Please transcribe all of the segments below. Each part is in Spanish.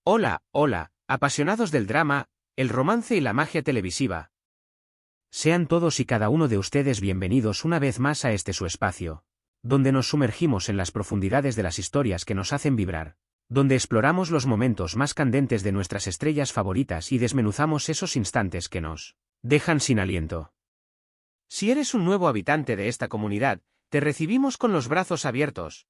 Hola, hola, apasionados del drama, el romance y la magia televisiva. Sean todos y cada uno de ustedes bienvenidos una vez más a este su espacio, donde nos sumergimos en las profundidades de las historias que nos hacen vibrar, donde exploramos los momentos más candentes de nuestras estrellas favoritas y desmenuzamos esos instantes que nos dejan sin aliento. Si eres un nuevo habitante de esta comunidad, te recibimos con los brazos abiertos.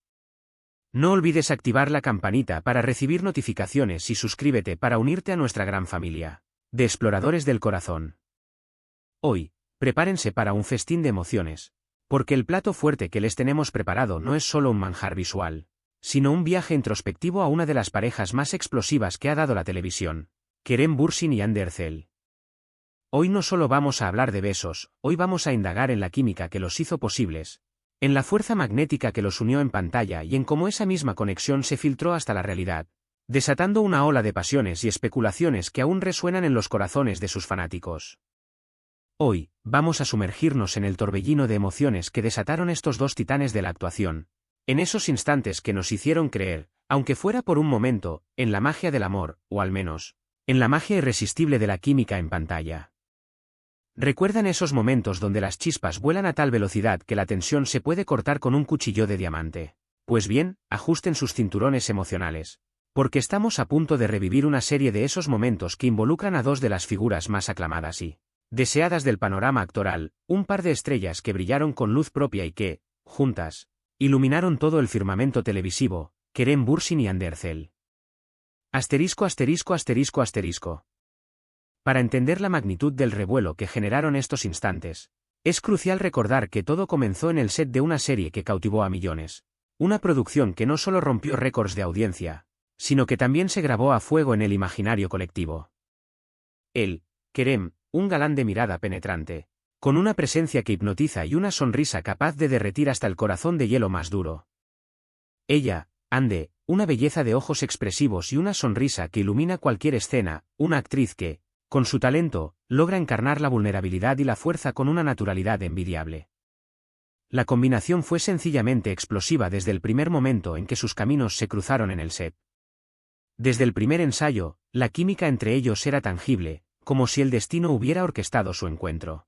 No olvides activar la campanita para recibir notificaciones y suscríbete para unirte a nuestra gran familia de exploradores del corazón. Hoy, prepárense para un festín de emociones, porque el plato fuerte que les tenemos preparado no es solo un manjar visual, sino un viaje introspectivo a una de las parejas más explosivas que ha dado la televisión, Kerem Bürsin y Hande Erçel. Hoy no solo vamos a hablar de besos, hoy vamos a indagar en la química que los hizo posibles, en la fuerza magnética que los unió en pantalla y en cómo esa misma conexión se filtró hasta la realidad, desatando una ola de pasiones y especulaciones que aún resuenan en los corazones de sus fanáticos. Hoy, vamos a sumergirnos en el torbellino de emociones que desataron estos dos titanes de la actuación, en esos instantes que nos hicieron creer, aunque fuera por un momento, en la magia del amor, o al menos, en la magia irresistible de la química en pantalla. ¿Recuerdan esos momentos donde las chispas vuelan a tal velocidad que la tensión se puede cortar con un cuchillo de diamante? Pues bien, ajusten sus cinturones emocionales, porque estamos a punto de revivir una serie de esos momentos que involucran a dos de las figuras más aclamadas y deseadas del panorama actoral, un par de estrellas que brillaron con luz propia y que, juntas, iluminaron todo el firmamento televisivo, Kerem Bürsin y Hande Erçel. Asterisco asterisco asterisco asterisco. Para entender la magnitud del revuelo que generaron estos instantes, es crucial recordar que todo comenzó en el set de una serie que cautivó a millones, una producción que no solo rompió récords de audiencia, sino que también se grabó a fuego en el imaginario colectivo. Él, Kerem, un galán de mirada penetrante, con una presencia que hipnotiza y una sonrisa capaz de derretir hasta el corazón de hielo más duro. Ella, Hande, una belleza de ojos expresivos y una sonrisa que ilumina cualquier escena, una actriz que, con su talento, logra encarnar la vulnerabilidad y la fuerza con una naturalidad envidiable. La combinación fue sencillamente explosiva desde el primer momento en que sus caminos se cruzaron en el set. Desde el primer ensayo, la química entre ellos era tangible, como si el destino hubiera orquestado su encuentro.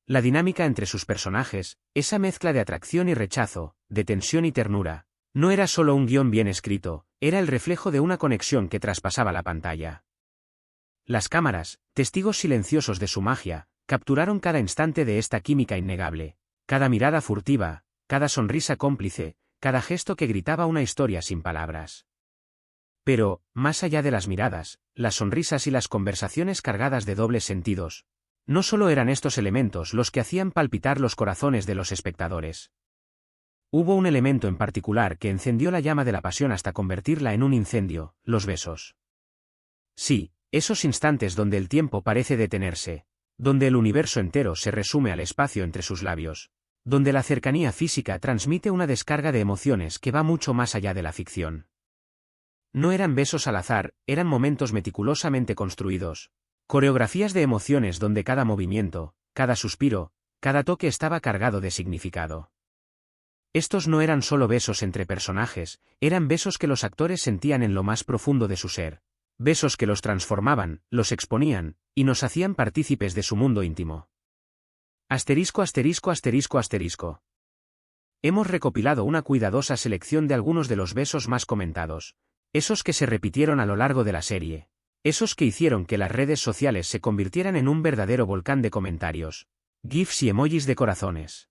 La dinámica entre sus personajes, esa mezcla de atracción y rechazo, de tensión y ternura, no era solo un guión bien escrito, era el reflejo de una conexión que traspasaba la pantalla. Las cámaras, testigos silenciosos de su magia, capturaron cada instante de esta química innegable, cada mirada furtiva, cada sonrisa cómplice, cada gesto que gritaba una historia sin palabras. Pero, más allá de las miradas, las sonrisas y las conversaciones cargadas de dobles sentidos, no solo eran estos elementos los que hacían palpitar los corazones de los espectadores. Hubo un elemento en particular que encendió la llama de la pasión hasta convertirla en un incendio: los besos. Sí, esos instantes donde el tiempo parece detenerse, donde el universo entero se resume al espacio entre sus labios, donde la cercanía física transmite una descarga de emociones que va mucho más allá de la ficción. No eran besos al azar, eran momentos meticulosamente construidos, coreografías de emociones donde cada movimiento, cada suspiro, cada toque estaba cargado de significado. Estos no eran solo besos entre personajes, eran besos que los actores sentían en lo más profundo de su ser. Besos que los transformaban, los exponían, y nos hacían partícipes de su mundo íntimo. Asterisco asterisco asterisco asterisco. Hemos recopilado una cuidadosa selección de algunos de los besos más comentados, esos que se repitieron a lo largo de la serie, esos que hicieron que las redes sociales se convirtieran en un verdadero volcán de comentarios, gifs y emojis de corazones.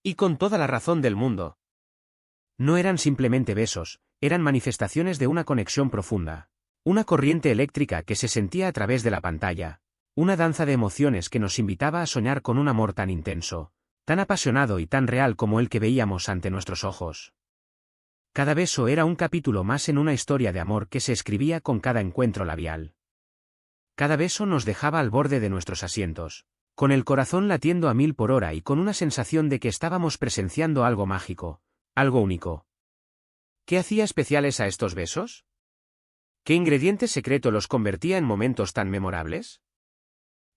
Y con toda la razón del mundo. No eran simplemente besos, eran manifestaciones de una conexión profunda. Una corriente eléctrica que se sentía a través de la pantalla, una danza de emociones que nos invitaba a soñar con un amor tan intenso, tan apasionado y tan real como el que veíamos ante nuestros ojos. Cada beso era un capítulo más en una historia de amor que se escribía con cada encuentro labial. Cada beso nos dejaba al borde de nuestros asientos, con el corazón latiendo a 1000 por hora y con una sensación de que estábamos presenciando algo mágico, algo único. ¿Qué hacía especiales a estos besos? ¿Qué ingrediente secreto los convertía en momentos tan memorables?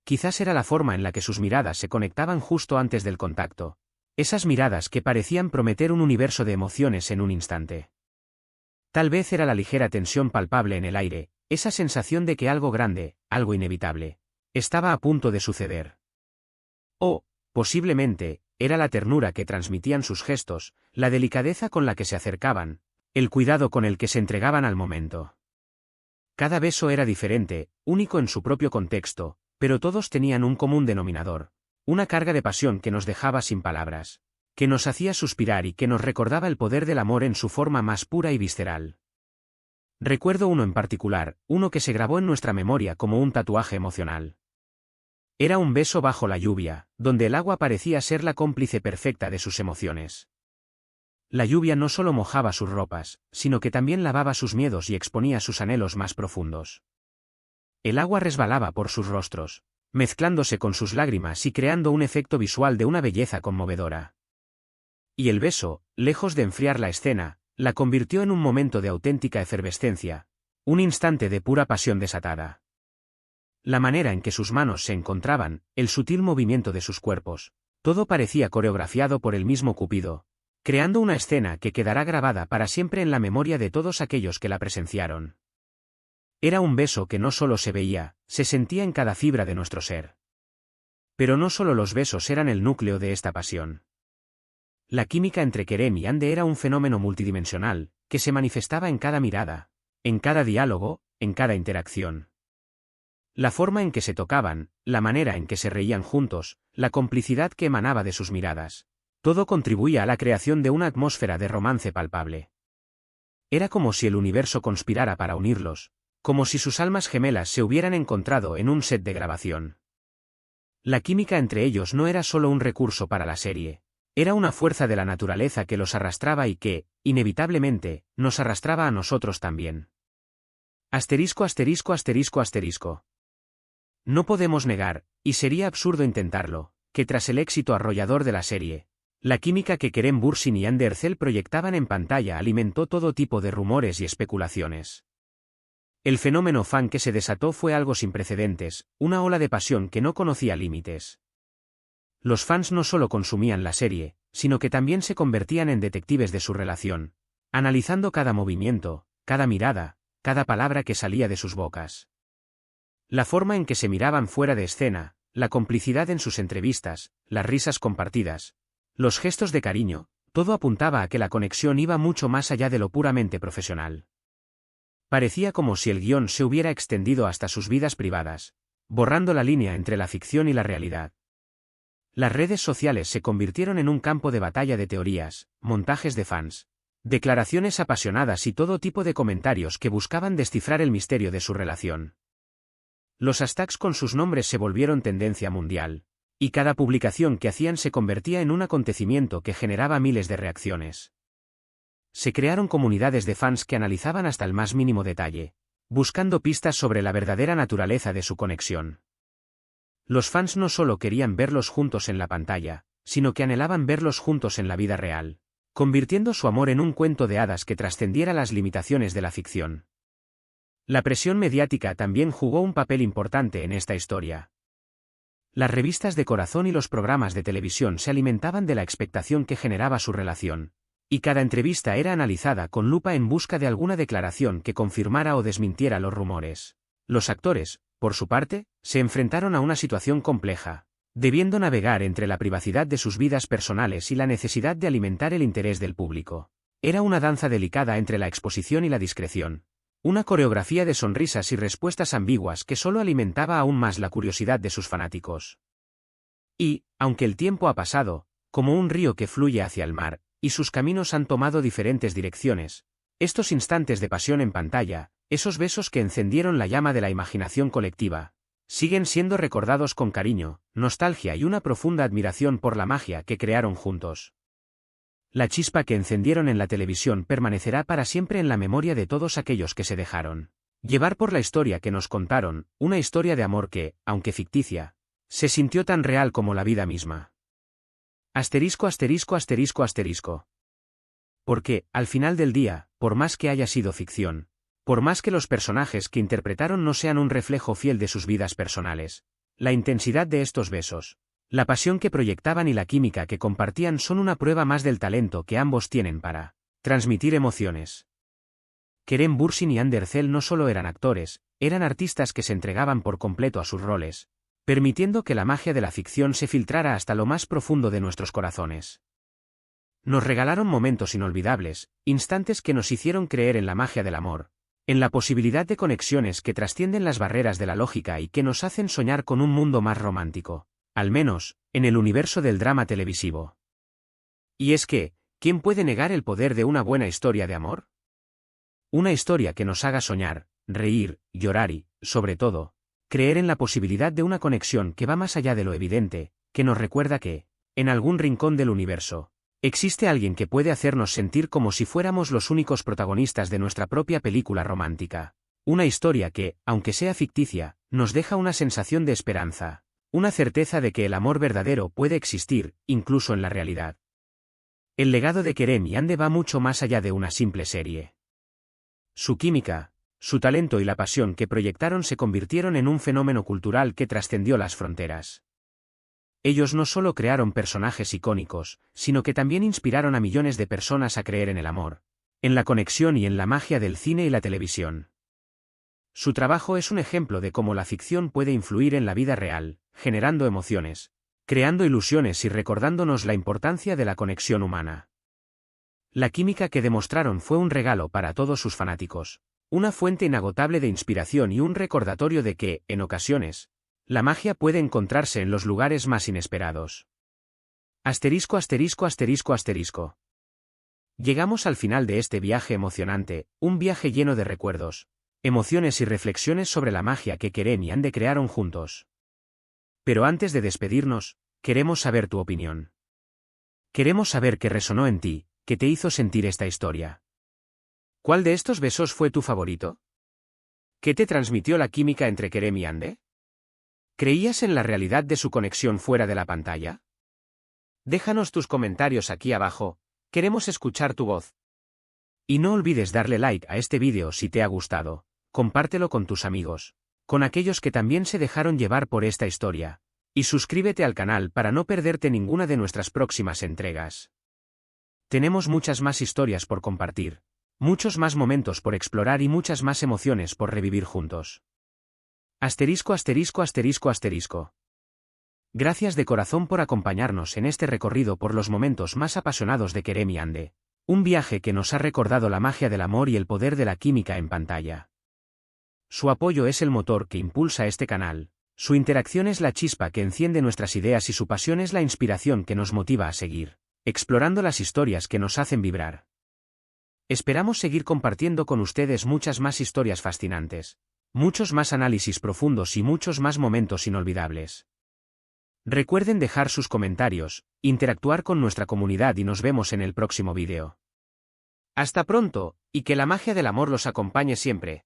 Quizás era la forma en la que sus miradas se conectaban justo antes del contacto, esas miradas que parecían prometer un universo de emociones en un instante. Tal vez era la ligera tensión palpable en el aire, esa sensación de que algo grande, algo inevitable, estaba a punto de suceder. O, posiblemente, era la ternura que transmitían sus gestos, la delicadeza con la que se acercaban, el cuidado con el que se entregaban al momento. Cada beso era diferente, único en su propio contexto, pero todos tenían un común denominador, una carga de pasión que nos dejaba sin palabras, que nos hacía suspirar y que nos recordaba el poder del amor en su forma más pura y visceral. Recuerdo uno en particular, uno que se grabó en nuestra memoria como un tatuaje emocional. Era un beso bajo la lluvia, donde el agua parecía ser la cómplice perfecta de sus emociones. La lluvia no solo mojaba sus ropas, sino que también lavaba sus miedos y exponía sus anhelos más profundos. El agua resbalaba por sus rostros, mezclándose con sus lágrimas y creando un efecto visual de una belleza conmovedora. Y el beso, lejos de enfriar la escena, la convirtió en un momento de auténtica efervescencia, un instante de pura pasión desatada. La manera en que sus manos se encontraban, el sutil movimiento de sus cuerpos, todo parecía coreografiado por el mismo Cupido, creando una escena que quedará grabada para siempre en la memoria de todos aquellos que la presenciaron. Era un beso que no solo se veía, se sentía en cada fibra de nuestro ser. Pero no solo los besos eran el núcleo de esta pasión. La química entre Kerem y Ande era un fenómeno multidimensional, que se manifestaba en cada mirada, en cada diálogo, en cada interacción. La forma en que se tocaban, la manera en que se reían juntos, la complicidad que emanaba de sus miradas, todo contribuía a la creación de una atmósfera de romance palpable. Era como si el universo conspirara para unirlos, como si sus almas gemelas se hubieran encontrado en un set de grabación. La química entre ellos no era solo un recurso para la serie. Era una fuerza de la naturaleza que los arrastraba y que, inevitablemente, nos arrastraba a nosotros también. Asterisco asterisco asterisco asterisco. No podemos negar, y sería absurdo intentarlo, que tras el éxito arrollador de la serie, la química que Kerem Bürsin y Hande Erçel proyectaban en pantalla alimentó todo tipo de rumores y especulaciones. El fenómeno fan que se desató fue algo sin precedentes, una ola de pasión que no conocía límites. Los fans no solo consumían la serie, sino que también se convertían en detectives de su relación, analizando cada movimiento, cada mirada, cada palabra que salía de sus bocas. La forma en que se miraban fuera de escena, la complicidad en sus entrevistas, las risas compartidas, los gestos de cariño, todo apuntaba a que la conexión iba mucho más allá de lo puramente profesional. Parecía como si el guión se hubiera extendido hasta sus vidas privadas, borrando la línea entre la ficción y la realidad. Las redes sociales se convirtieron en un campo de batalla de teorías, montajes de fans, declaraciones apasionadas y todo tipo de comentarios que buscaban descifrar el misterio de su relación. Los hashtags con sus nombres se volvieron tendencia mundial, y cada publicación que hacían se convertía en un acontecimiento que generaba miles de reacciones. Se crearon comunidades de fans que analizaban hasta el más mínimo detalle, buscando pistas sobre la verdadera naturaleza de su conexión. Los fans no solo querían verlos juntos en la pantalla, sino que anhelaban verlos juntos en la vida real, convirtiendo su amor en un cuento de hadas que trascendiera las limitaciones de la ficción. La presión mediática también jugó un papel importante en esta historia. Las revistas de corazón y los programas de televisión se alimentaban de la expectación que generaba su relación, y cada entrevista era analizada con lupa en busca de alguna declaración que confirmara o desmintiera los rumores. Los actores, por su parte, se enfrentaron a una situación compleja, debiendo navegar entre la privacidad de sus vidas personales y la necesidad de alimentar el interés del público. Era una danza delicada entre la exposición y la discreción, una coreografía de sonrisas y respuestas ambiguas que solo alimentaba aún más la curiosidad de sus fanáticos. Y, aunque el tiempo ha pasado, como un río que fluye hacia el mar, y sus caminos han tomado diferentes direcciones, estos instantes de pasión en pantalla, esos besos que encendieron la llama de la imaginación colectiva, siguen siendo recordados con cariño, nostalgia y una profunda admiración por la magia que crearon juntos. La chispa que encendieron en la televisión permanecerá para siempre en la memoria de todos aquellos que se dejaron llevar por la historia que nos contaron, una historia de amor que, aunque ficticia, se sintió tan real como la vida misma. Asterisco asterisco asterisco asterisco. Porque, al final del día, por más que haya sido ficción, por más que los personajes que interpretaron no sean un reflejo fiel de sus vidas personales, la intensidad de estos besos, la pasión que proyectaban y la química que compartían son una prueba más del talento que ambos tienen para transmitir emociones. Kerem Bürsin y Hande Erçel no solo eran actores, eran artistas que se entregaban por completo a sus roles, permitiendo que la magia de la ficción se filtrara hasta lo más profundo de nuestros corazones. Nos regalaron momentos inolvidables, instantes que nos hicieron creer en la magia del amor, en la posibilidad de conexiones que trascienden las barreras de la lógica y que nos hacen soñar con un mundo más romántico, al menos, en el universo del drama televisivo. Y es que, ¿quién puede negar el poder de una buena historia de amor? Una historia que nos haga soñar, reír, llorar y, sobre todo, creer en la posibilidad de una conexión que va más allá de lo evidente, que nos recuerda que, en algún rincón del universo, existe alguien que puede hacernos sentir como si fuéramos los únicos protagonistas de nuestra propia película romántica. Una historia que, aunque sea ficticia, nos deja una sensación de esperanza, una certeza de que el amor verdadero puede existir, incluso en la realidad. El legado de Kerem y Hande va mucho más allá de una simple serie. Su química, su talento y la pasión que proyectaron se convirtieron en un fenómeno cultural que trascendió las fronteras. Ellos no solo crearon personajes icónicos, sino que también inspiraron a millones de personas a creer en el amor, en la conexión y en la magia del cine y la televisión. Su trabajo es un ejemplo de cómo la ficción puede influir en la vida real, generando emociones, creando ilusiones y recordándonos la importancia de la conexión humana. La química que demostraron fue un regalo para todos sus fanáticos, una fuente inagotable de inspiración y un recordatorio de que, en ocasiones, la magia puede encontrarse en los lugares más inesperados. Asterisco, asterisco, asterisco, asterisco. Llegamos al final de este viaje emocionante, un viaje lleno de recuerdos, emociones y reflexiones sobre la magia que Kerem y Hande crearon juntos. Pero antes de despedirnos, queremos saber tu opinión. Queremos saber qué resonó en ti, qué te hizo sentir esta historia. ¿Cuál de estos besos fue tu favorito? ¿Qué te transmitió la química entre Kerem y Hande? ¿Creías en la realidad de su conexión fuera de la pantalla? Déjanos tus comentarios aquí abajo, queremos escuchar tu voz. Y no olvides darle like a este vídeo si te ha gustado, compártelo con tus amigos, con aquellos que también se dejaron llevar por esta historia, y suscríbete al canal para no perderte ninguna de nuestras próximas entregas. Tenemos muchas más historias por compartir, muchos más momentos por explorar y muchas más emociones por revivir juntos. Asterisco, asterisco, asterisco, asterisco. Gracias de corazón por acompañarnos en este recorrido por los momentos más apasionados de Kerem y Hande, un viaje que nos ha recordado la magia del amor y el poder de la química en pantalla. Su apoyo es el motor que impulsa este canal, su interacción es la chispa que enciende nuestras ideas y su pasión es la inspiración que nos motiva a seguir, explorando las historias que nos hacen vibrar. Esperamos seguir compartiendo con ustedes muchas más historias fascinantes, muchos más análisis profundos y muchos más momentos inolvidables. Recuerden dejar sus comentarios, interactuar con nuestra comunidad y nos vemos en el próximo vídeo. Hasta pronto, y que la magia del amor los acompañe siempre.